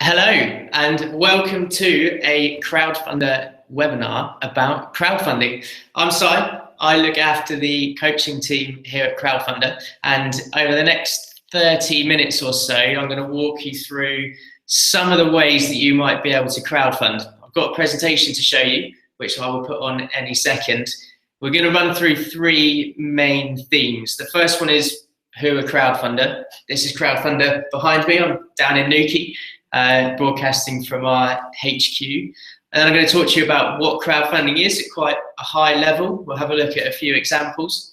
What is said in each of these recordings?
Hello and welcome to a Crowdfunder webinar about crowdfunding. I'm Si. I look after the coaching team here at Crowdfunder, and over the next 30 minutes or so I'm going to walk you through some of the ways that you might be able to crowdfund. I've got a presentation to show you which I will put on any second. We're going to run through three main themes. The first one is who a crowdfunder. This is Crowdfunder behind me. I'm down in Newquay. Broadcasting from our HQ. And then I'm going to talk to you about what crowdfunding is at quite a high level. We'll have a look at a few examples.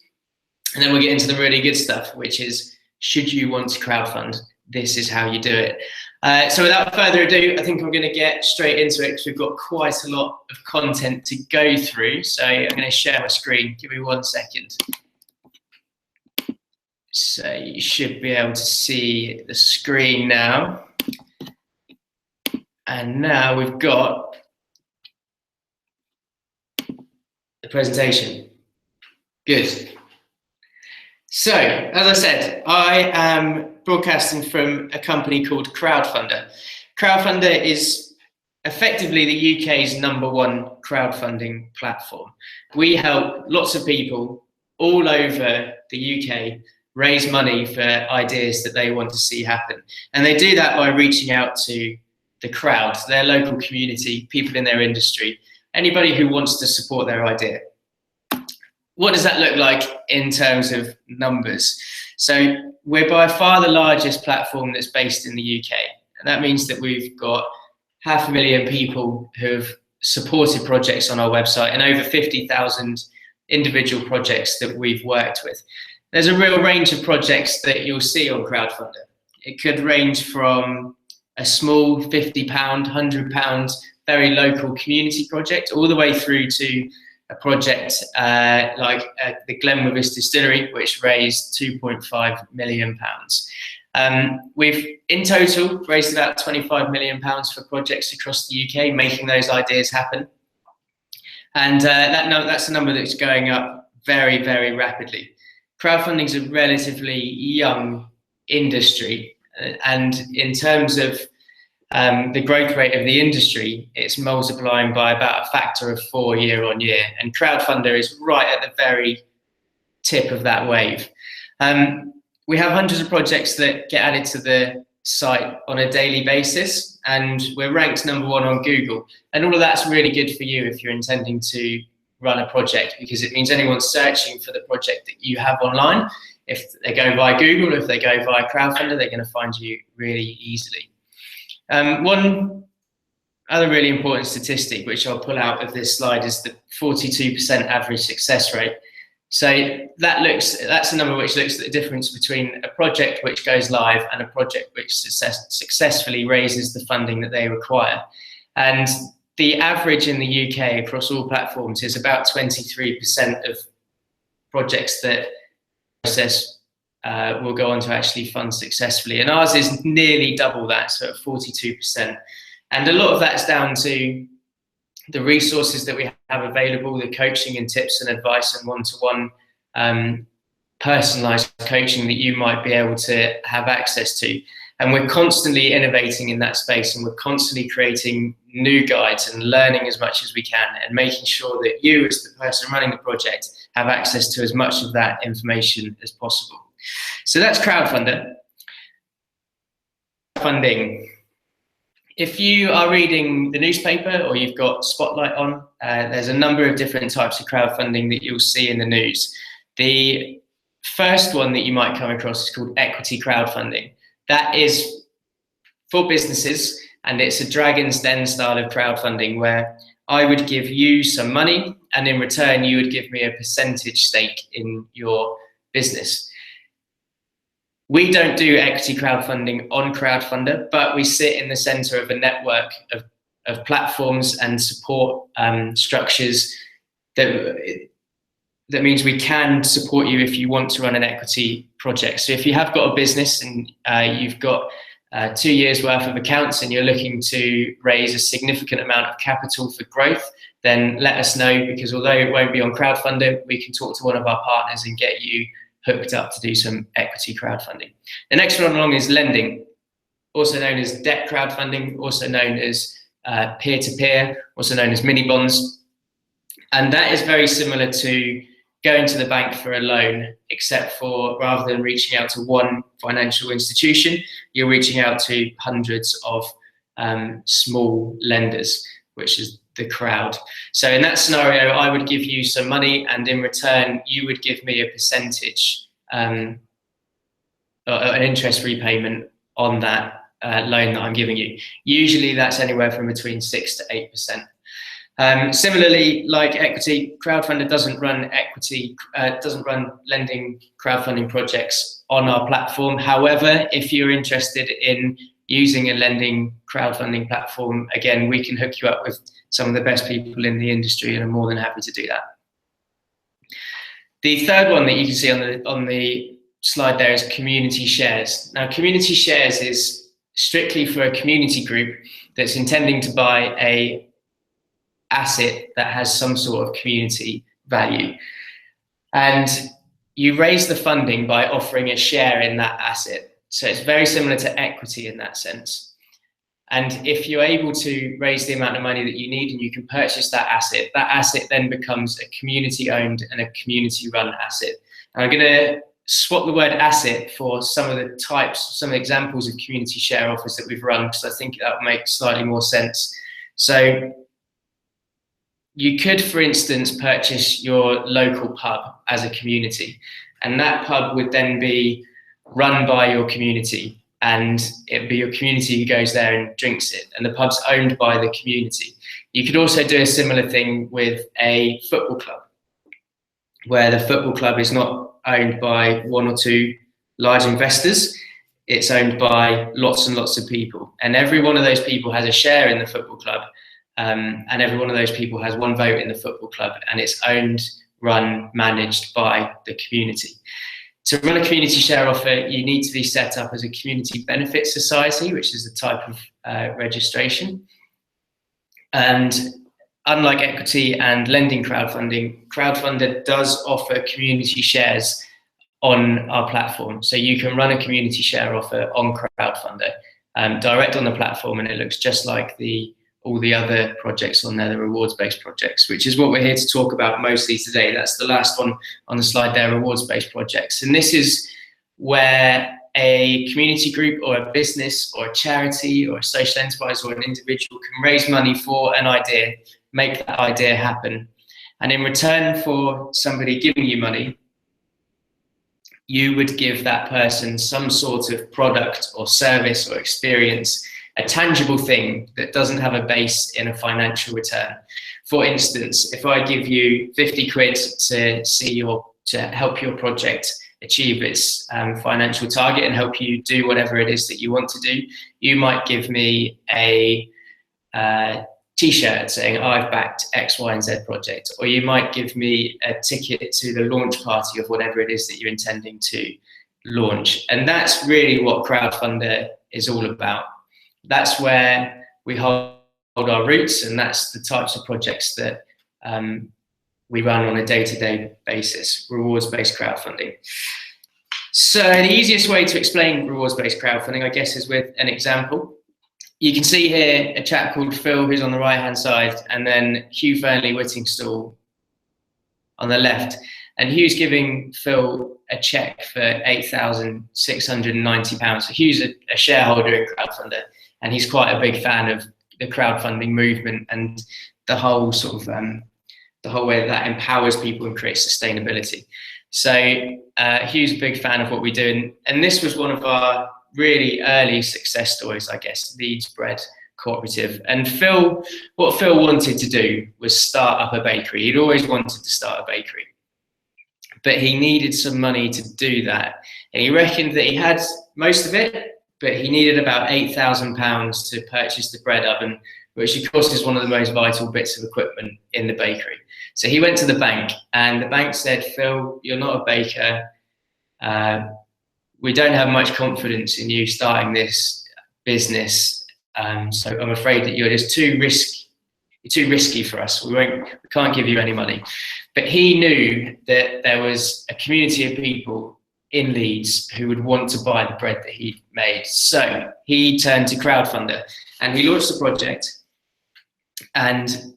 And then we'll get into the really good stuff, which is, should you want to crowdfund, this is how you do it. So without further ado, I think I'm going to get straight into it because we've got quite a lot of content to go through. So I'm going to share my screen. Give me 1 second. So you should be able to see the screen now. And now we've got the presentation. Good. So, as I said, I am broadcasting from a company called Crowdfunder. Crowdfunder is effectively the UK's #1 crowdfunding platform. We help lots of people all over the UK raise money for ideas that they want to see happen. And they do that by reaching out to the crowd, their local community, people in their industry, anybody who wants to support their idea. What does that look like in terms of numbers? So we're by far the largest platform that's based in the UK. And that means that we've got 500,000 people who have supported projects on our website and over 50,000 individual projects that we've worked with. There's a real range of projects that you'll see on Crowdfunder. It could range from a small £50, £100, very local community project, all the way through to a project like the Glenwithers Distillery, which raised £2.5 million. We've in total raised about £25 million for projects across the UK, making those ideas happen. And that's a number that's going up very, very rapidly. Crowdfunding is a relatively young industry. And in terms of the growth rate of the industry, it's multiplying by about a factor of 4 year on year. And Crowdfunder is right at the very tip of that wave. We have hundreds of projects that get added to the site on a daily basis, and we're ranked #1 on Google. And all of that's really good for you if you're intending to run a project, because it means anyone searching for the project that you have online, if they go via Google, if they go via Crowdfunder, they're going to find you really easily. One other really important statistic, which I'll pull out of this slide, is the 42% average success rate. So that's a number which looks at the difference between a project which goes live and a project which successfully raises the funding that they require. And the average in the UK across all platforms is about 23% of projects that process will go on to actually fund successfully. And ours is nearly double that, so at 42%. And a lot of that's down to the resources that we have available, the coaching and tips and advice and one-to-one personalized coaching that you might be able to have access to. And we're constantly innovating in that space, and we're constantly creating new guides and learning as much as we can and making sure that you, as the person running the project, have access to as much of that information as possible. So that's Crowdfunder. Funding. If you are reading the newspaper or you've got Spotlight on, there's a number of different types of crowdfunding that you'll see in the news. The first one that you might come across is called equity crowdfunding. That is for businesses, and it's a Dragon's Den style of crowdfunding where I would give you some money, and in return you would give me a percentage stake in your business. We don't do equity crowdfunding on Crowdfunder, but we sit in the center of a network of platforms and support structures that means we can support you if you want to run an equity project. So if you have got a business and you've got 2 years worth of accounts and you're looking to raise a significant amount of capital for growth, then let us know, because although it won't be on Crowdfunder, we can talk to one of our partners and get you hooked up to do some equity crowdfunding. The next one along is lending. also known as debt crowdfunding, also known as peer-to-peer, also known as mini bonds. And that is very similar to going to the bank for a loan, except for rather than reaching out to one financial institution, you're reaching out to hundreds of small lenders, which is the crowd. So in that scenario, I would give you some money, and in return, you would give me a percentage, an interest repayment on that loan that I'm giving you. Usually that's anywhere from between 6 to 8%. Similarly, like equity, Crowdfunder doesn't run lending crowdfunding projects on our platform. However, if you're interested in using a lending crowdfunding platform, again, we can hook you up with some of the best people in the industry, and I'm more than happy to do that. The third one that you can see on the slide there is community shares. Now, community shares is strictly for a community group that's intending to buy a asset that has some sort of community value. And you raise the funding by offering a share in that asset. So it's very similar to equity in that sense. And if you're able to raise the amount of money that you need and you can purchase that asset then becomes a community-owned and a community-run asset. And I'm going to swap the word asset for some of the types, some examples of community share offers that we've run, because I think that will make slightly more sense. So you could, for instance, purchase your local pub as a community, and that pub would then be run by your community, and it'd be your community who goes there and drinks it, and the pub's owned by the community. You could also do a similar thing with a football club, where the football club is not owned by one or two large investors, it's owned by lots and lots of people, and every one of those people has a share in the football club. And every one of those people has one vote in the football club, and it's owned, run, managed by the community. To run a community share offer, you need to be set up as a community benefit society, which is the type of registration. And unlike equity and lending crowdfunding, Crowdfunder does offer community shares on our platform. So you can run a community share offer on Crowdfunder, direct on the platform, and it looks just like all the other projects on there, the rewards-based projects, which is what we're here to talk about mostly today. That's the last one on the slide there, rewards-based projects. And this is where a community group or a business or a charity or a social enterprise or an individual can raise money for an idea, make that idea happen. And in return for somebody giving you money, you would give that person some sort of product or service or experience, a tangible thing that doesn't have a base in a financial return. For instance, if I give you 50 quid to help your project achieve its financial target and help you do whatever it is that you want to do, you might give me a t-shirt saying I've backed X, Y, and Z project, or you might give me a ticket to the launch party of whatever it is that you're intending to launch. And that's really what Crowdfunder is all about. That's where we hold our roots, and that's the types of projects that we run on a day-to-day basis, rewards-based crowdfunding. So the easiest way to explain rewards-based crowdfunding, I guess, is with an example. You can see here a chap called Phil, who's on the right-hand side, and then Hugh Fernley-Whittingstall on the left. And Hugh's giving Phil a check for £8,690. So Hugh's a shareholder in Crowdfunder, and he's quite a big fan of the crowdfunding movement and the whole sort of the whole way that empowers people and creates sustainability. So Hugh's a big fan of what we do, and this was one of our really early success stories, I guess, Leeds Bread Cooperative. And what Phil wanted to do was start up a bakery. He'd always wanted to start a bakery, but he needed some money to do that. And he reckoned that he had most of it, but he needed about £8,000 to purchase the bread oven, which of course is one of the most vital bits of equipment in the bakery. So he went to the bank, and the bank said, Phil, you're not a baker. We don't have much confidence in you starting this business. So I'm afraid that you're just too risky for us. We can't give you any money. But he knew that there was a community of people in Leeds who would want to buy the bread that he made. So he turned to Crowdfunder and he launched the project, and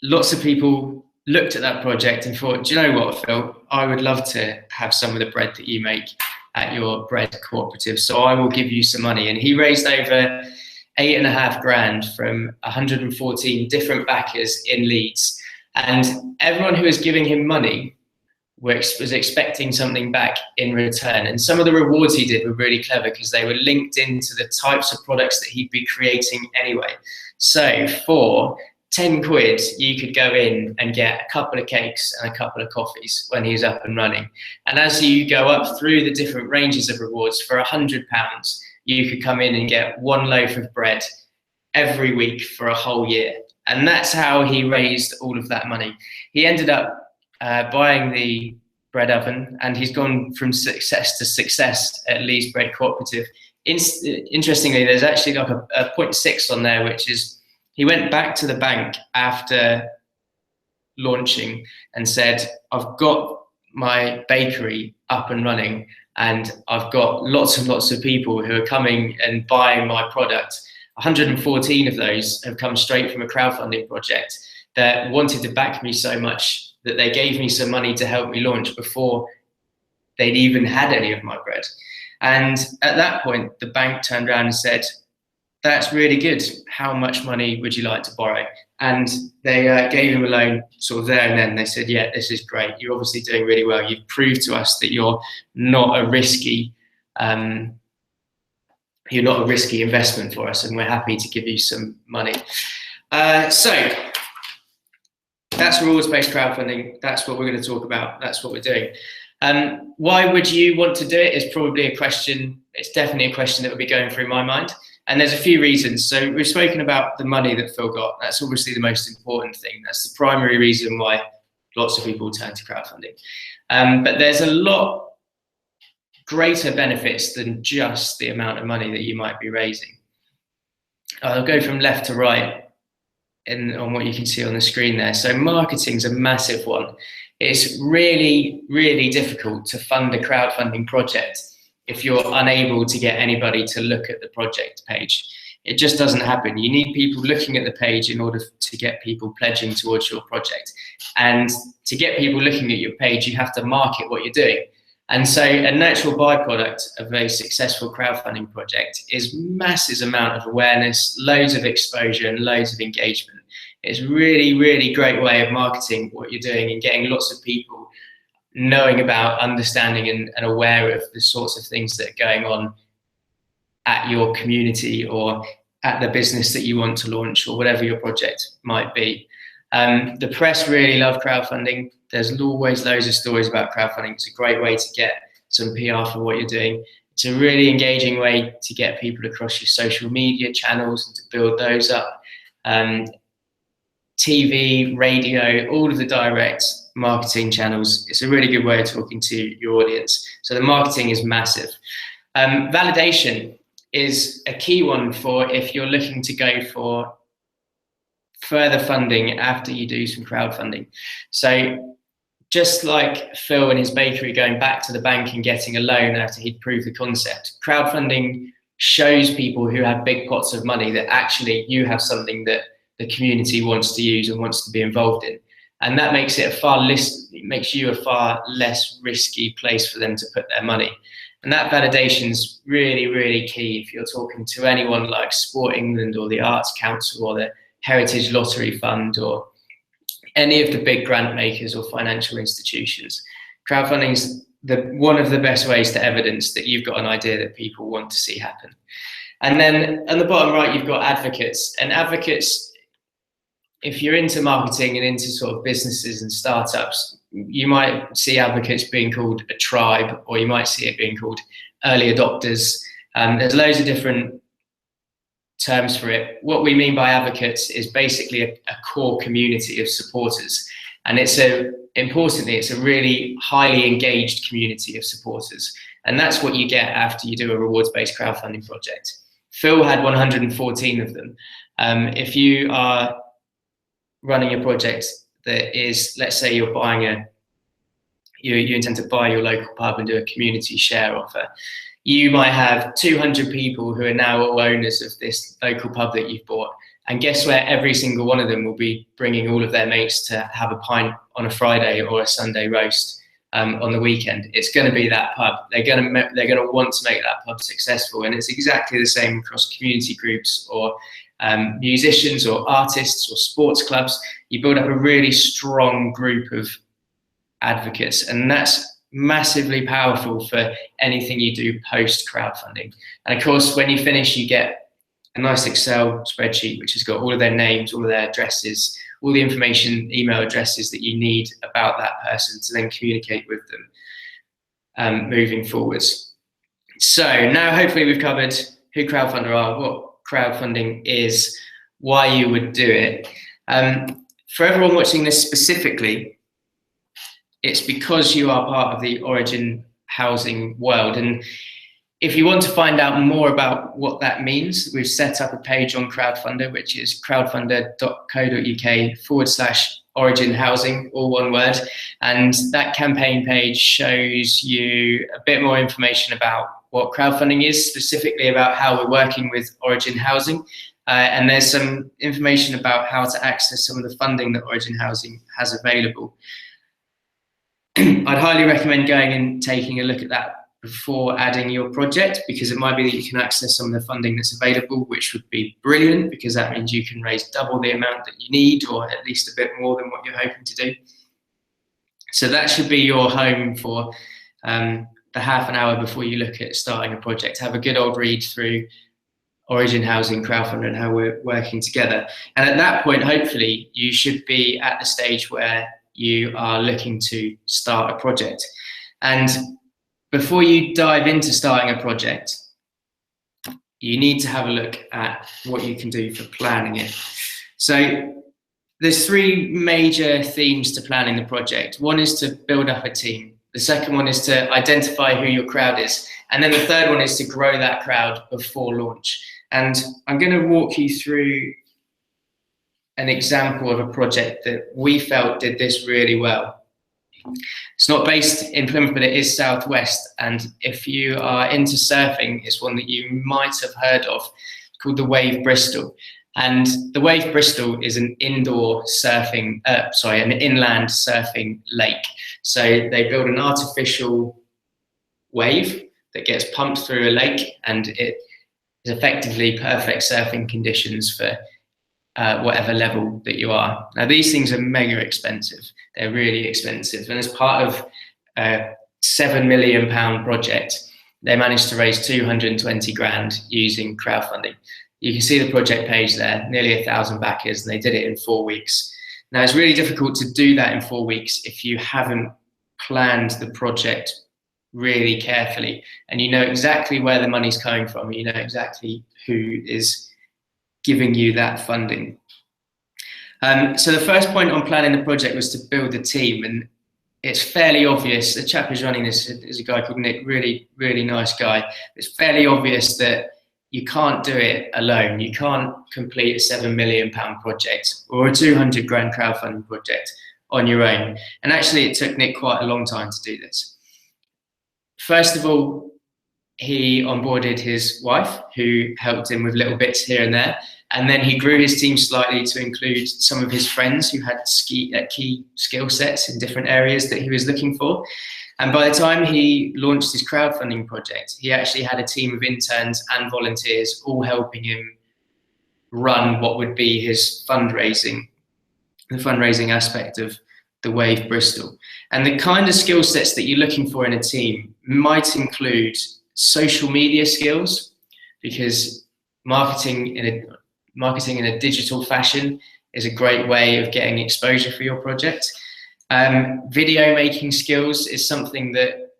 lots of people looked at that project and thought, do you know what, Phil, I would love to have some of the bread that you make at your bread cooperative, so I will give you some money. And he raised over 8.5 grand from 114 different backers in Leeds. And everyone who was giving him money was expecting something back in return. And some of the rewards he did were really clever because they were linked into the types of products that he'd be creating anyway. So for 10 quid, you could go in and get a couple of cakes and a couple of coffees when he was up and running. And as you go up through the different ranges of rewards, for £100, you could come in and get 1 loaf of bread every week for a whole year. And that's how he raised all of that money. He ended up buying the bread oven, and he's gone from success to success at Leeds Bread Cooperative. Interestingly, there's actually like a 0.6 on there, which is he went back to the bank after launching and said, I've got my bakery up and running, and I've got lots and lots of people who are coming and buying my product. 114 of those have come straight from a crowdfunding project that wanted to back me so much that they gave me some money to help me launch before they'd even had any of my bread. And at that point, the bank turned around and said, that's really good. How much money would you like to borrow? And they gave him a loan sort of there and then. They said, yeah, this is great. You're obviously doing really well. You've proved to us that you're not a risky investment for us, and we're happy to give you some money. So that's rewards-based crowdfunding. That's what we're going to talk about. That's what we're doing. Why would you want to do it is probably a question. It's definitely a question that would be going through my mind. And there's a few reasons. So we've spoken about the money that Phil got. That's obviously the most important thing. That's the primary reason why lots of people turn to crowdfunding. But there's a lot greater benefits than just the amount of money that you might be raising. I'll go from left to right on what you can see on the screen there. So marketing's a massive one. It's really, really difficult to fund a crowdfunding project if you're unable to get anybody to look at the project page. It just doesn't happen. You need people looking at the page in order to get people pledging towards your project. And to get people looking at your page, you have to market what you're doing. And so a natural byproduct of a successful crowdfunding project is massive amount of awareness, loads of exposure, and loads of engagement. It's really, really great way of marketing what you're doing and getting lots of people knowing about, understanding, and aware of the sorts of things that are going on at your community or at the business that you want to launch or whatever your project might be. The press really love crowdfunding. There's always loads of stories about crowdfunding. It's a great way to get some PR for what you're doing. It's a really engaging way to get people across your social media channels and to build those up. TV, radio, all of the direct marketing channels. It's a really good way of talking to your audience. So the marketing is massive. Validation is a key one for if you're looking to go for further funding after you do some crowdfunding. So just like Phil and his bakery going back to the bank and getting a loan after he'd proved the concept, crowdfunding shows people who have big pots of money that actually you have something that the community wants to use and wants to be involved in. And that makes it makes you a far less risky place for them to put their money. And that validation's really, really key if you're talking to anyone like Sport England or the Arts Council or the Heritage Lottery Fund or any of the big grant makers or financial institutions. Crowdfunding is one of the best ways to evidence that you've got an idea that people want to see happen. And then on the bottom right, you've got advocates. And advocates, if you're into marketing and into sort of businesses and startups, you might see advocates being called a tribe, or you might see it being called early adopters. There's loads of different terms for it. What we mean by advocates is basically a core community of supporters. And importantly, it's a really highly engaged community of supporters. And that's what you get after you do a rewards-based crowdfunding project. Phil had 114 of them. If you are running a project that is, let's say you're buying you intend to buy your local pub and do a community share offer. You might have 200 people who are now all owners of this local pub that you've bought. And guess where? Every single one of them will be bringing all of their mates to have a pint on a Friday or a Sunday roast on the weekend. It's going to be that pub. They're going to want to make that pub successful. And it's exactly the same across community groups or musicians or artists or sports clubs. You build up a really strong group of advocates, and that's massively powerful for anything you do post crowdfunding. And of course, when you finish, you get a nice Excel spreadsheet which has got all of their names, all of their addresses, all the information, email addresses that you need about that person to then communicate with them moving forwards. So now hopefully we've covered who crowdfunder are, what crowdfunding is, why you would do it. For everyone watching this specifically, it's because you are part of the Origin housing world. And if you want to find out more about what that means, we've set up a page on Crowdfunder, which is crowdfunder.co.uk/Origin housing, all one word. And that campaign page shows you a bit more information about what crowdfunding is, specifically about how we're working with Origin housing. And there's some information about how to access some of the funding that Origin housing has available. I'd highly recommend going and taking a look at that before adding your project, because it might be that you can access some of the funding that's available, which would be brilliant, because that means you can raise double the amount that you need, or at least a bit more than what you're hoping to do. So that should be your home for the half an hour before you look at starting a project. Have a good old read through Origin Housing, Crowdfunder, and how we're working together. And at that point, hopefully, you should be at the stage where you are looking to start a project. And before you dive into starting a project, you need to have a look at what you can do for planning it. So there's three major themes to planning the project. One is to build up a team. The second one is to identify who your crowd is. And then the third one is to grow that crowd before launch. And I'm going to walk you through an example of a project that we felt did this really well. It's not based in Plymouth, but it is Southwest. And if you are into surfing, it's one that you might have heard of. It's called the Wave Bristol. And the Wave Bristol is an indoor surfing, an inland surfing lake. So they build an artificial wave that gets pumped through a lake, and it is effectively perfect surfing conditions for whatever level that you are. Now, these things are mega expensive. They're really expensive. And as part of a £7 million project, they managed to raise 220 grand using crowdfunding. You can see the project page there, nearly 1,000 backers, and they did it in 4 weeks. Now, it's really difficult to do that in 4 weeks if you haven't planned the project really carefully, and you know exactly where the money's coming from, you know exactly who is giving you that funding. So the first point on planning the project was to build a team, and it's fairly obvious. The chap who's running this is a guy called Nick, really, really nice guy. It's fairly obvious that you can't do it alone. You can't complete a £7 million project or a 200 grand crowdfunding project on your own. And actually, it took Nick quite a long time to do this. First of all, he onboarded his wife, who helped him with little bits here and there. And then he grew his team slightly to include some of his friends who had key skill sets in different areas that he was looking for. And by the time he launched his crowdfunding project, he actually had a team of interns and volunteers all helping him run what would be his fundraising, the fundraising aspect of the Wave Bristol. And the kind of skill sets that you're looking for in a team might include social media skills, because marketing in a digital fashion is a great way of getting exposure for your project. Video making skills is something that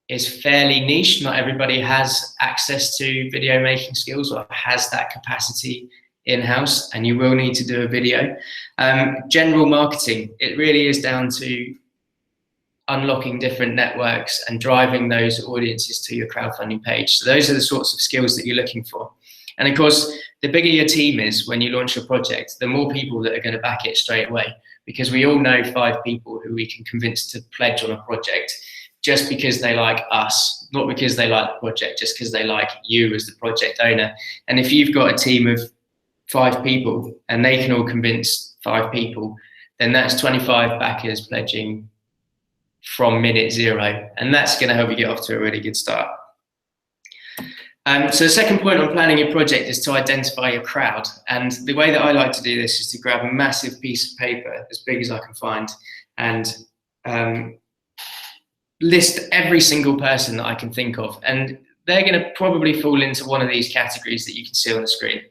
is fairly niche. Not everybody has access to video making skills or has that capacity in-house, and you will need to do a video. General marketing, it really is down to unlocking different networks and driving those audiences to your crowdfunding page. So those are the sorts of skills that you're looking for. And of course, the bigger your team is when you launch a project, the more people that are going to back it straight away, because we all know 5 people who we can convince to pledge on a project just because they like us, not because they like the project, just because they like you as the project owner. And if you've got a team of 5 people and they can all convince 5 people, then that's 25 backers pledging from minute 0, and that's going to help you get off to a really good start. So the second point on planning your project is to identify your crowd. And the way that I like to do this is to grab a massive piece of paper, as big as I can find, and list every single person that I can think of. And they're going to probably fall into one of these categories that you can see on the screen: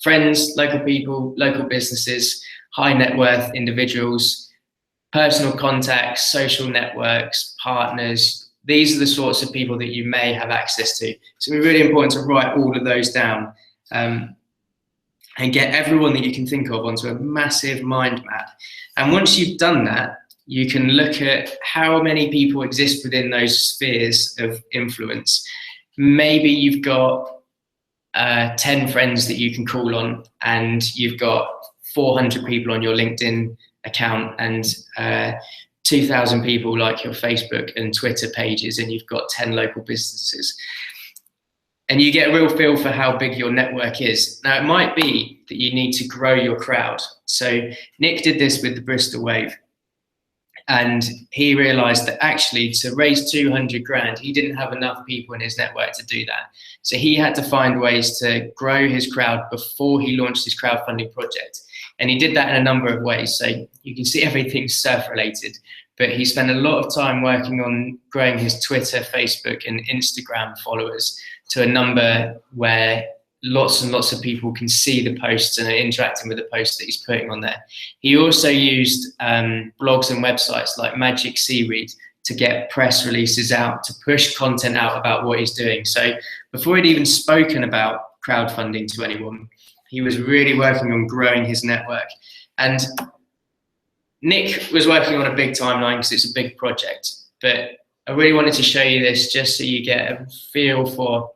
friends, local people, local businesses, high net worth individuals, personal contacts, social networks, partners. These are the sorts of people that you may have access to. So it's really important to write all of those down and get everyone that you can think of onto a massive mind map. And once you've done that, you can look at how many people exist within those spheres of influence. Maybe you've got 10 friends that you can call on, and you've got 400 people on your LinkedIn account, and 2,000 people like your Facebook and Twitter pages, and you've got 10 local businesses. And you get a real feel for how big your network is. Now, it might be that you need to grow your crowd. So Nick did this with the Bristol Wave, and he realized that actually to raise 200 grand, he didn't have enough people in his network to do that. So he had to find ways to grow his crowd before he launched his crowdfunding project. And he did that in a number of ways. So you can see everything's surf related, but he spent a lot of time working on growing his Twitter, Facebook, and Instagram followers to a number where lots and lots of people can see the posts and are interacting with the posts that he's putting on there. He also used blogs and websites like Magic Seaweed to get press releases out, to push content out about what he's doing. So before he'd even spoken about crowdfunding to anyone, he was really working on growing his network. And Nick was working on a big timeline because it's a big project, but I really wanted to show you this just so you get a feel for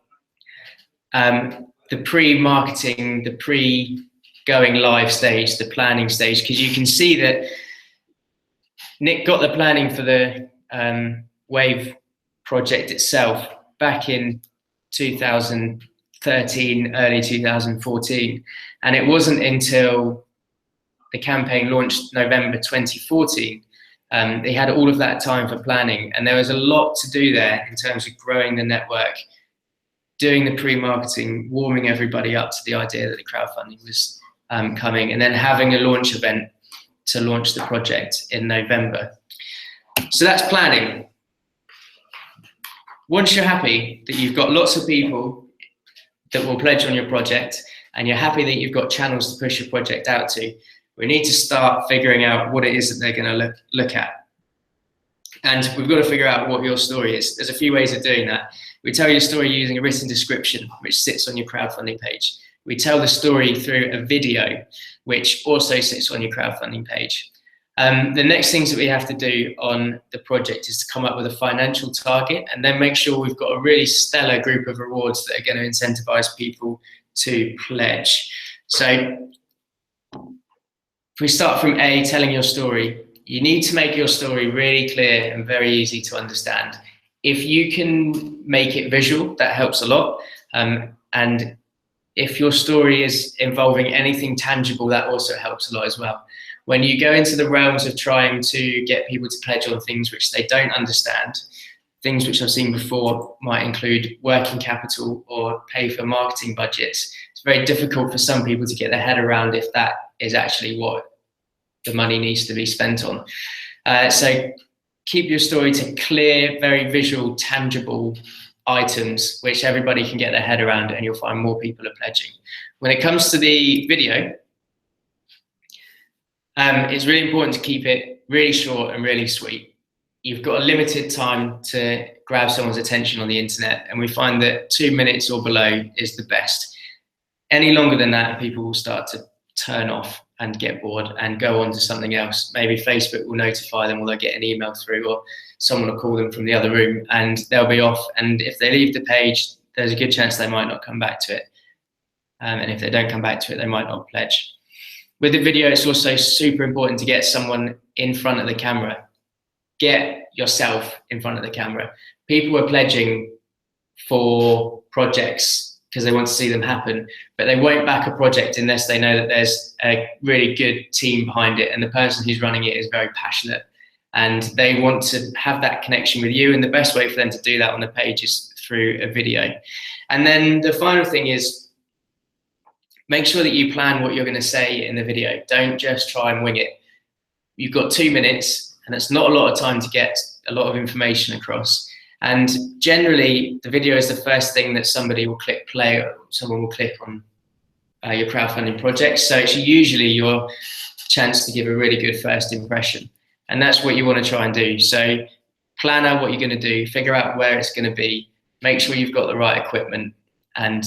the pre-marketing, the pre-going live stage, the planning stage, because you can see that Nick got the planning for the Wave project itself back in 2013, early 2014. And it wasn't until the campaign launched November 2014, they had all of that time for planning. And there was a lot to do there in terms of growing the network, doing the pre-marketing, warming everybody up to the idea that the crowdfunding was coming, and then having a launch event to launch the project in November. So that's planning. Once you're happy that you've got lots of people that will pledge on your project, and you're happy that you've got channels to push your project out to, we need to start figuring out what it is that they're going to look at. And we've got to figure out what your story is. There's a few ways of doing that. We tell your story using a written description, which sits on your crowdfunding page. We tell the story through a video, which also sits on your crowdfunding page. The next things that we have to do on the project is to come up with a financial target, and then make sure we've got a really stellar group of rewards that are going to incentivize people to pledge. So if we start from A, telling your story, you need to make your story really clear and very easy to understand. If you can make it visual, that helps a lot. And if your story is involving anything tangible, that also helps a lot as well. When you go into the realms of trying to get people to pledge on things which they don't understand, things which I've seen before might include working capital or pay for marketing budgets. It's very difficult for some people to get their head around if that is actually what the money needs to be spent on. So keep your story to clear, very visual, tangible items which everybody can get their head around, and you'll find more people are pledging. When it comes to the video, it's really important to keep it really short and really sweet. You've got a limited time to grab someone's attention on the internet, and we find that 2 minutes or below is the best. Any longer than that, people will start to turn off and get bored and go on to something else. Maybe Facebook will notify them, or they'll get an email through, or someone will call them from the other room and they'll be off. And if they leave the page, there's a good chance they might not come back to it. And if they don't come back to it, they might not pledge. With the video, it's also super important to get someone in front of the camera. Get yourself in front of the camera. People are pledging for projects because they want to see them happen, but they won't back a project unless they know that there's a really good team behind it and the person who's running it is very passionate and they want to have that connection with you, and the best way for them to do that on the page is through a video. And then the final thing is, make sure that you plan what you're going to say in the video. Don't just try and wing it. You've got 2 minutes, and it's not a lot of time to get a lot of information across. And generally, the video is the first thing that somebody will click play, or someone will click on your crowdfunding project. So it's usually your chance to give a really good first impression. And that's what you want to try and do. So plan out what you're going to do, figure out where it's going to be, make sure you've got the right equipment, and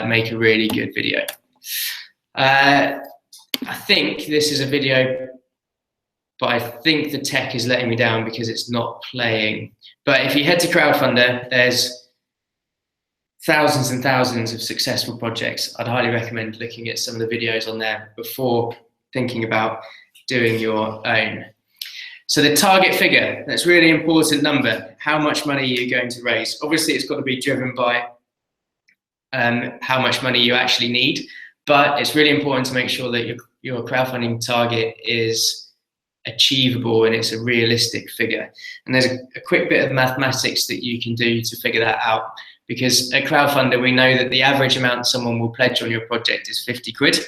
make a really good video. I think this is a video, but I think the tech is letting me down because it's not playing. But if you head to Crowdfunder, there's thousands and thousands of successful projects. I'd highly recommend looking at some of the videos on there before thinking about doing your own. So the target figure, that's a really important number. How much money are you going to raise? Obviously, it's got to be driven by how much money you actually need, but it's really important to make sure that your crowdfunding target is achievable and it's a realistic figure. And there's a quick bit of mathematics that you can do to figure that out, because at Crowdfunder, we know that the average amount someone will pledge on your project is 50 quid.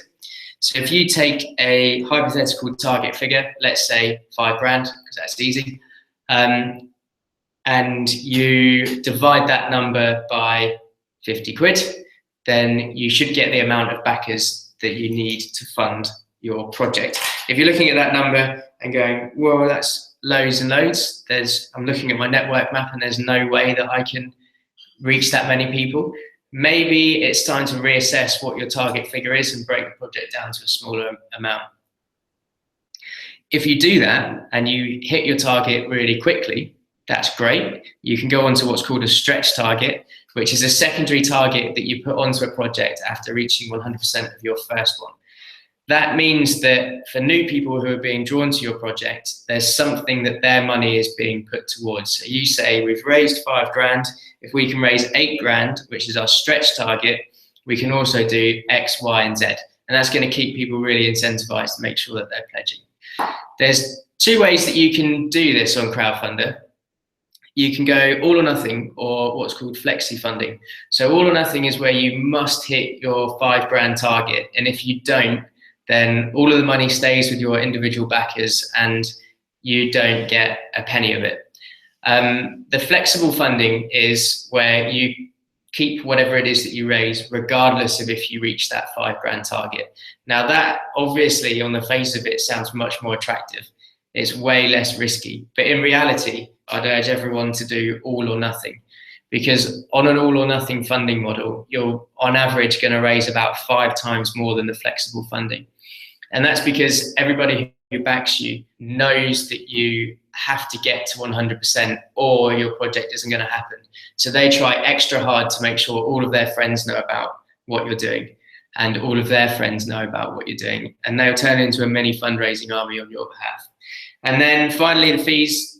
So if you take a hypothetical target figure, let's say 5 grand, because that's easy, and you divide that number by 50 quid, then you should get the amount of backers that you need to fund your project. If you're looking at that number and going, well, that's loads and loads, I'm looking at my network map and there's no way that I can reach that many people, maybe it's time to reassess what your target figure is and break the project down to a smaller amount. If you do that and you hit your target really quickly, that's great. You can go on to what's called a stretch target, which is a secondary target that you put onto a project after reaching 100% of your first one. That means that for new people who are being drawn to your project, there's something that their money is being put towards. So you say, we've raised 5 grand. If we can raise 8 grand, which is our stretch target, we can also do X, Y, and Z. And that's going to keep people really incentivized to make sure that they're pledging. There's 2 ways that you can do this on Crowdfunder. You can go all or nothing, or what's called flexi funding. So all or nothing is where you must hit your 5 grand target. And if you don't, then all of the money stays with your individual backers and you don't get a penny of it. The flexible funding is where you keep whatever it is that you raise, regardless of if you reach that 5 grand target. Now that obviously on the face of it sounds much more attractive. It's way less risky, but in reality, I'd urge everyone to do all or nothing, because on an all or nothing funding model, you're on average going to raise about 5 times more than the flexible funding. And that's because everybody who backs you knows that you have to get to 100% or your project isn't going to happen. So they try extra hard to make sure all of their friends know about what you're doing and all of their friends know about what you're doing. And they'll turn into a mini fundraising army on your behalf. And then finally, the fees.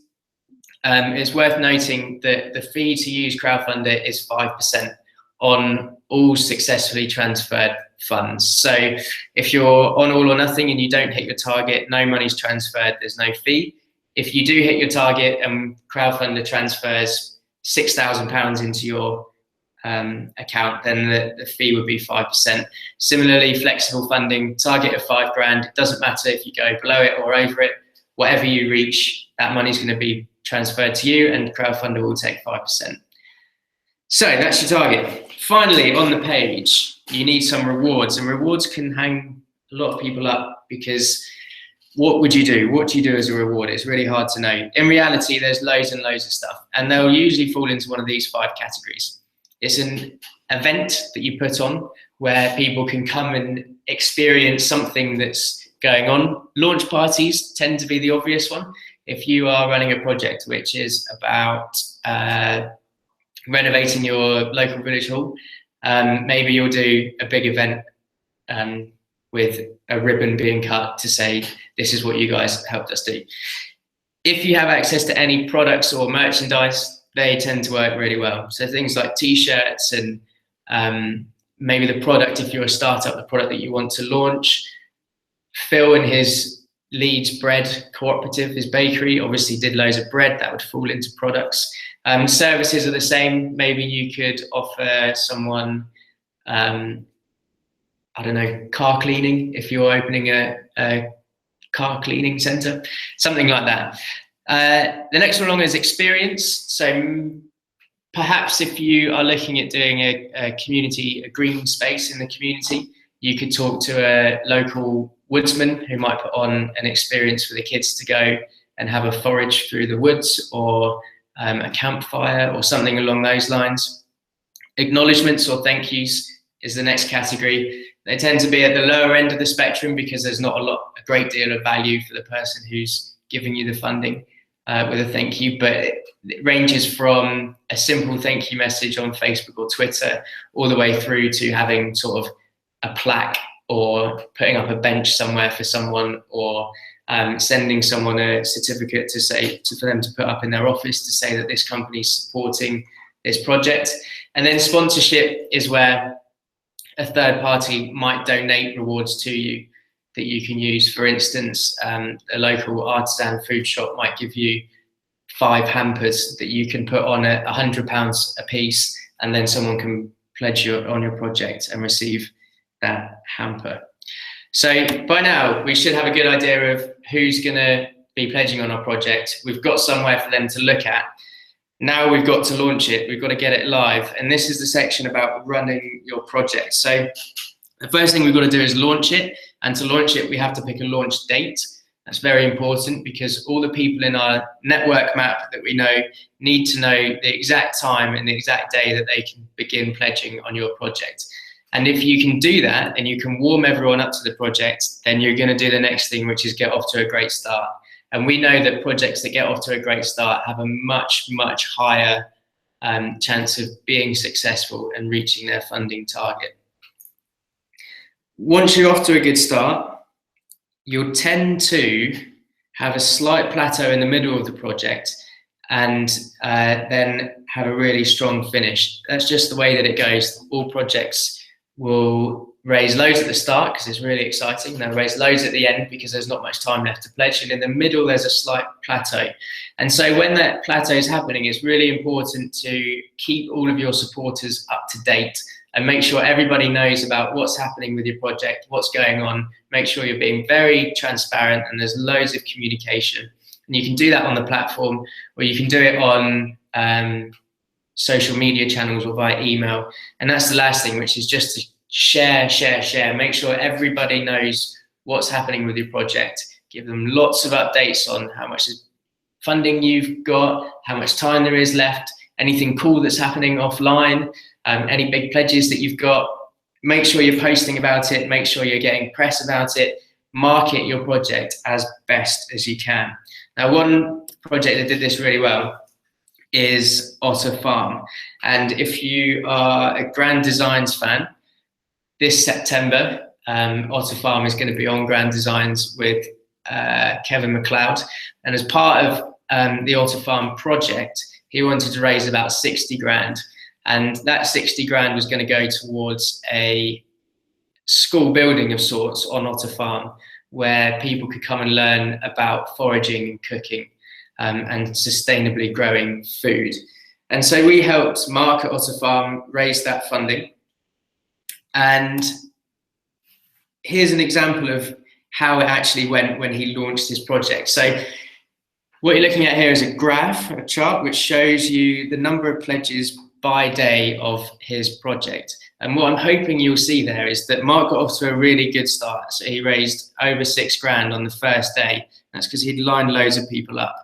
It's worth noting that the fee to use Crowdfunder is 5% on all successfully transferred funds. So if you're on all or nothing and you don't hit your target, no money's transferred, there's no fee. If you do hit your target and Crowdfunder transfers £6,000 into your account, then the fee would be 5%. Similarly, flexible funding, target of 5 grand, it doesn't matter if you go below it or over it, whatever you reach, that money's going to be transferred to you and Crowdfunder will take 5%. So that's your target. Finally, on the page, you need some rewards, and rewards can hang a lot of people up, because what would you do? What do you do as a reward? It's really hard to know. In reality, there's loads and loads of stuff, and they'll usually fall into one of these 5 categories. It's an event that you put on where people can come and experience something that's going on. Launch parties tend to be the obvious one. If you are running a project which is about renovating your local village hall, maybe you'll do a big event with a ribbon being cut to say, this is what you guys helped us do. If you have access to any products or merchandise, they tend to work really well. So things like t-shirts and maybe the product, if you're a startup, the product that you want to launch. Phil and his Leeds bread cooperative, his bakery, obviously did loads of bread that would fall into products. Services are the same. Maybe you could offer someone, I don't know, car cleaning, if you're opening a car cleaning center, something like that. The next one along is experience. So perhaps if you are looking at doing a green space in the community, you could talk to a local woodsman who might put on an experience for the kids to go and have a forage through the woods, or a campfire or something along those lines. Acknowledgements or thank yous is the next category. They tend to be at the lower end of the spectrum because there's not a great deal of value for the person who's giving you the funding with a thank you, but it ranges from a simple thank you message on Facebook or Twitter all the way through to having sort of a plaque or putting up a bench somewhere for someone, or sending someone a certificate to say for them to put up in their office to say that this company is supporting this project. And then sponsorship is where a third party might donate rewards to you that you can use. For instance, a local artisan food shop might give you 5 hampers that you can put on at £100 a piece, and then someone can pledge you on your project and receive that hamper. So by now we should have a good idea of who's going to be pledging on our project. We've got somewhere for them to look at. Now we've got to launch it, we've got to get it live, and this is the section about running your project. So the first thing we've got to do is launch it, and to launch it we have to pick a launch date. That's very important because all the people in our network map that we know need to know the exact time and the exact day that they can begin pledging on your project. And if you can do that and you can warm everyone up to the project, then you're going to do the next thing, which is get off to a great start. And we know that projects that get off to a great start have a much, much higher chance of being successful and reaching their funding target. Once you're off to a good start, you'll tend to have a slight plateau in the middle of the project and then have a really strong finish. That's just the way that it goes. All projects will raise loads at the start because it's really exciting. They'll raise loads at the end because there's not much time left to pledge. And in the middle, there's a slight plateau. And so when that plateau is happening, it's really important to keep all of your supporters up to date and make sure everybody knows about what's happening with your project, what's going on. Make sure you're being very transparent and there's loads of communication. And you can do that on the platform, or you can do it on social media channels or via email. And that's the last thing, which is just to share. Make sure everybody knows what's happening with your project. Give them lots of updates on how much funding you've got, how much time there is left, anything cool that's happening offline, any big pledges that you've got. Make sure you're posting about it, make sure you're getting press about it, market your project as best as you can. Now, one project that did this really well is Otter Farm. And if you are a Grand Designs fan, this September, Otter Farm is going to be on Grand Designs with Kevin MacLeod. And as part of the Otter Farm project, he wanted to raise about 60 grand. And that 60 grand was going to go towards a school building of sorts on Otter Farm, where people could come and learn about foraging and cooking and sustainably growing food. And so we helped Mark at Otter Farm raise that funding. And here's an example of how it actually went when he launched his project. So what you're looking at here is a graph, a chart, which shows you the number of pledges by day of his project. And what I'm hoping you'll see there is that Mark got off to a really good start. So he raised over 6 grand on the first day. That's because he'd lined loads of people up.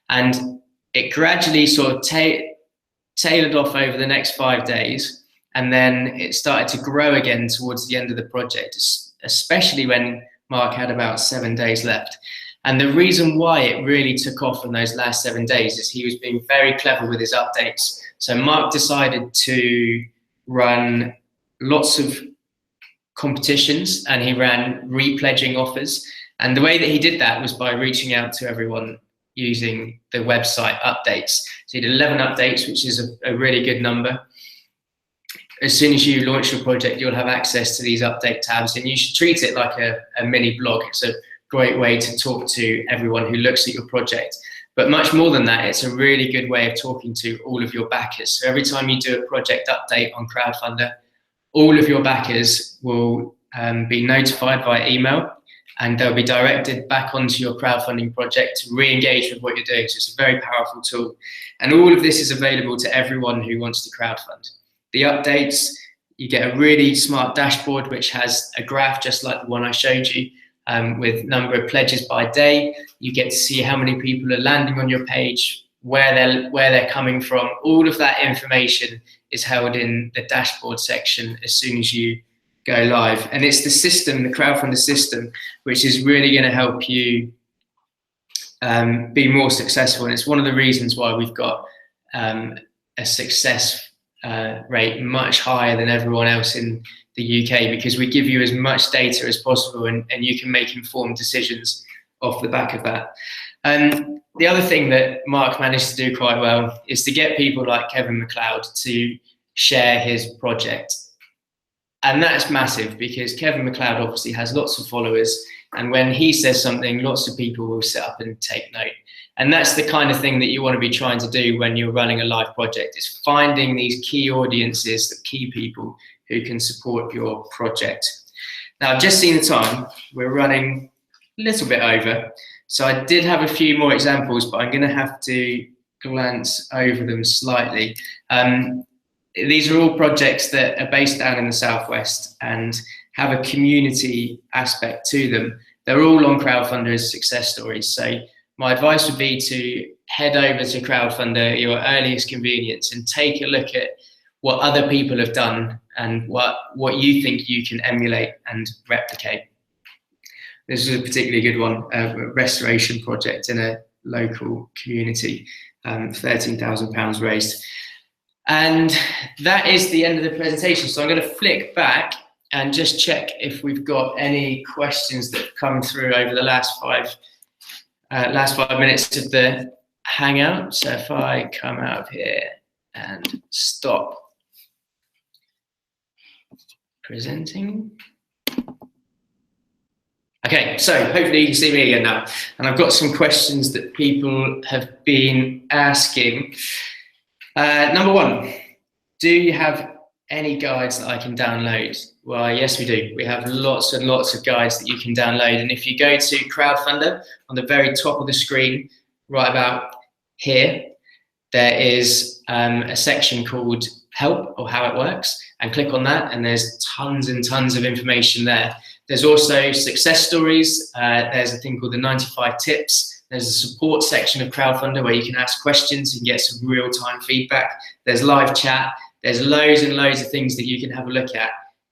And it gradually sort of tailored off over the next 5 days. And then it started to grow again towards the end of the project, especially when Mark had about 7 days left. And the reason why it really took off in those last 7 days is he was being very clever with his updates. So Mark decided to run lots of competitions, and he ran repledging offers. And the way that he did that was by reaching out to everyone using the website updates. So he did 11 updates, which is a really good number. As soon as you launch your project, you'll have access to these update tabs, and you should treat it like a mini blog. It's a great way to talk to everyone who looks at your project. But much more than that, it's a really good way of talking to all of your backers. So every time you do a project update on Crowdfunder, all of your backers will be notified via email, and they'll be directed back onto your crowdfunding project to re-engage with what you're doing. So it's a very powerful tool. And all of this is available to everyone who wants to crowdfund. The updates, you get a really smart dashboard which has a graph just like the one I showed you, with number of pledges by day. You get to see how many people are landing on your page, where they're coming from. All of that information is held in the dashboard section as soon as you go live. And it's the system, the Crowdfunder system, which is really going to help you be more successful. And it's one of the reasons why we've got a success rate much higher than everyone else in the UK, because we give you as much data as possible, and you can make informed decisions off the back of that. The other thing that Mark managed to do quite well is to get people like Kevin MacLeod to share his project. And that's massive, because Kevin MacLeod obviously has lots of followers, and when he says something, lots of people will sit up and take note. And that's the kind of thing that you want to be trying to do when you're running a live project, is finding these key audiences, the key people who can support your project. Now, I've just seen the time. We're running a little bit over. So I did have a few more examples, but I'm going to have to glance over them slightly. These are all projects that are based down in the Southwest and have a community aspect to them. They're all on Crowdfunder as success stories. So my advice would be to head over to Crowdfunder at your earliest convenience and take a look at what other people have done and what you think you can emulate and replicate. This is a particularly good one, a restoration project in a local community, £13,000 raised. And that is the end of the presentation. So I'm going to flick back and just check if we've got any questions that have come through over the last five minutes of the Hangout. So if I come out of here and stop presenting. Okay, so hopefully you can see me again now. And I've got some questions that people have been asking. Number one, do you have any guides that I can download? Well, yes, we do. We have lots and lots of guides that you can download. And if you go to Crowdfunder, on the very top of the screen, right about here, there is a section called Help, or How It Works, and click on that, and there's tons and tons of information there. There's also success stories. There's a thing called the 95 tips. There's a support section of Crowdfunder where you can ask questions and get some real-time feedback. There's live chat. There's loads and loads of things that you can have a look at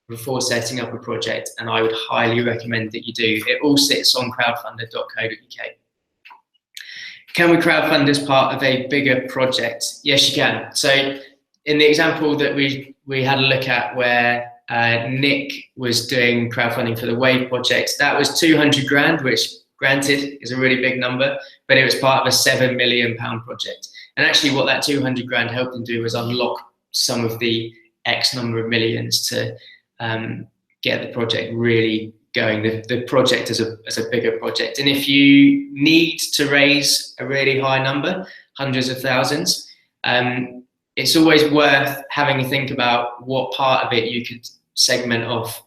before setting up a project, and I would highly recommend that you do. It all sits on crowdfunder.co.uk. Can we crowdfund as part of a bigger project? Yes, you can. So in the example that we had a look at where Nick was doing crowdfunding for the Wave project, that was 200 grand, which granted is a really big number, but it was part of a £7 million project. And actually what that 200 grand helped them do was unlock some of the X number of millions to get the project really going, the project as a bigger project. And if you need to raise a really high number, hundreds of thousands, it's always worth having a think about what part of it you could segment off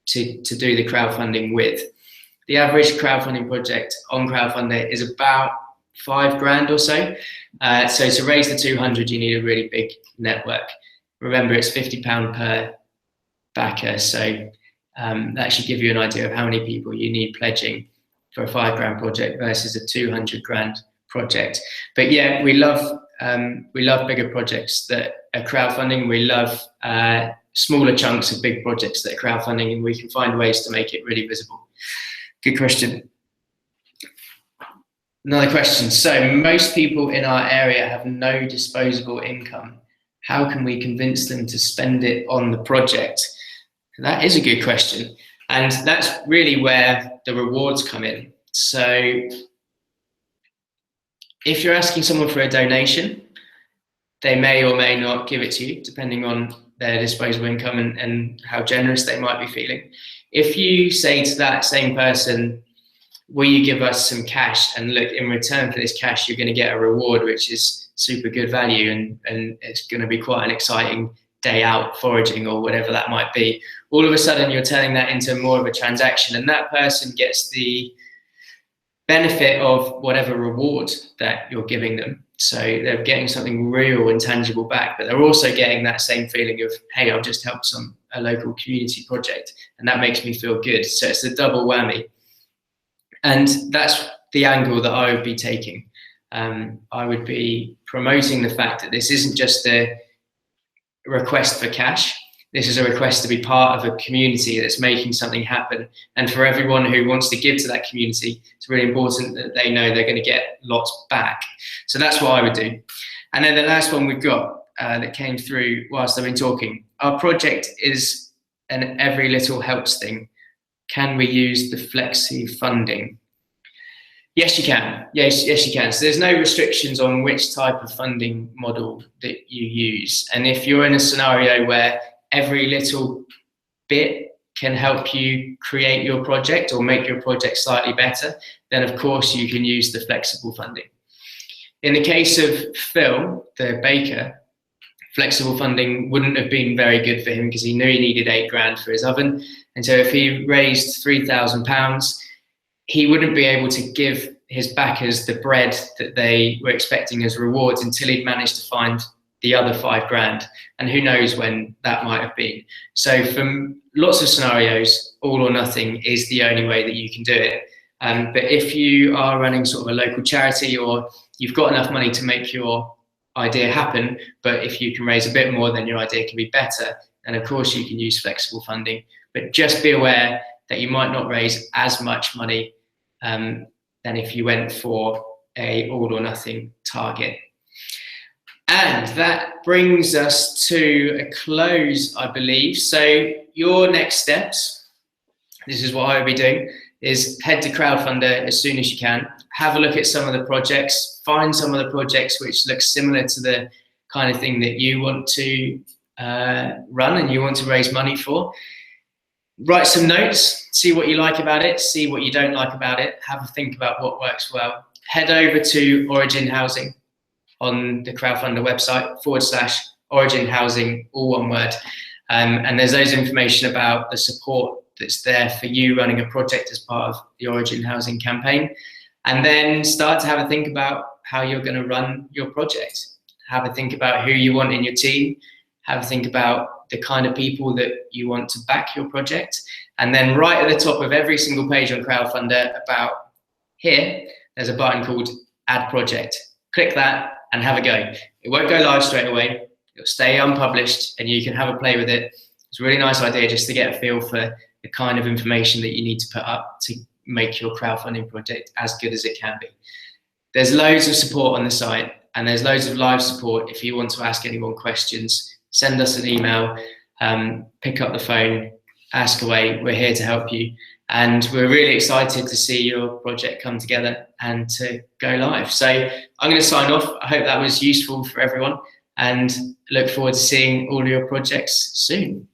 to do the crowdfunding with. The average crowdfunding project on Crowdfunder is about 5 grand or so. So to raise the 200, you need a really big network. Remember, it's £50 per backer. So that should give you an idea of how many people you need pledging for a 5 grand project versus a 200 grand project. But yeah, we love bigger projects that are crowdfunding. We love smaller chunks of big projects that are crowdfunding, and we can find ways to make it really visible. Good question. Another question. So most people in our area have no disposable income. How can we convince them to spend it on the project? That is a good question. And that's really where the rewards come in. So if you're asking someone for a donation, they may or may not give it to you, depending on their disposable income and how generous they might be feeling. If you say to that same person, will you give us some cash? And look, in return for this cash, you're going to get a reward, which is super good value, and it's going to be quite an exciting day out foraging or whatever that might be. All of a sudden, you're turning that into more of a transaction, and that person gets the benefit of whatever reward that you're giving them. So they're getting something real and tangible back, but they're also getting that same feeling of, hey, I've just helped a local community project, and that makes me feel good. So it's a double whammy. And that's the angle that I would be taking. I would be promoting the fact that this isn't just a request for cash. This is a request to be part of a community that's making something happen. And for everyone who wants to give to that community, it's really important that they know they're going to get lots back. So that's what I would do. And then the last one we've got that came through whilst I've been talking. Our project is an every little helps thing. Can we use the flexi funding? Yes, you can. Yes, you can. So there's no restrictions on which type of funding model that you use. And if you're in a scenario where every little bit can help you create your project or make your project slightly better, then of course you can use the flexible funding. In the case of Phil, the baker, flexible funding wouldn't have been very good for him because he knew he needed £8,000 for his oven. And so if he raised £3,000, he wouldn't be able to give his backers the bread that they were expecting as rewards until he'd managed to find the other £5,000. And who knows when that might have been. So from lots of scenarios, all or nothing is the only way that you can do it. But if you are running sort of a local charity, or you've got enough money to make your idea happen, but if you can raise a bit more, then your idea can be better. And of course you can use flexible funding, but just be aware that you might not raise as much money than if you went for a all or nothing target. And that brings us to a close, I believe. So your next steps, this is what I will be doing, is head to Crowdfunder as soon as you can. Have a look at some of the projects, find some of the projects which look similar to the kind of thing that you want to run and you want to raise money for. Write some notes, see what you like about it, see what you don't like about it, have a think about what works well. Head over to Origin Housing on the Crowdfunder website, /Origin Housing, all one word. And there's loads of information about the support that's there for you running a project as part of the Origin Housing campaign. And then start to have a think about how you're going to run your project. Have a think about who you want in your team. Have a think about the kind of people that you want to back your project. And then right at the top of every single page on Crowdfunder, about here, there's a button called Add Project. Click that and have a go. It won't go live straight away. It'll stay unpublished and you can have a play with it. It's a really nice idea just to get a feel for the kind of information that you need to put up to make your crowdfunding project as good as it can be. There's loads of support on the site, and there's loads of live support. If you want to ask any more questions, send us an email, pick up the phone, ask away. We're here to help you. And we're really excited to see your project come together and to go live. So I'm going to sign off. I hope that was useful for everyone, and look forward to seeing all of your projects soon.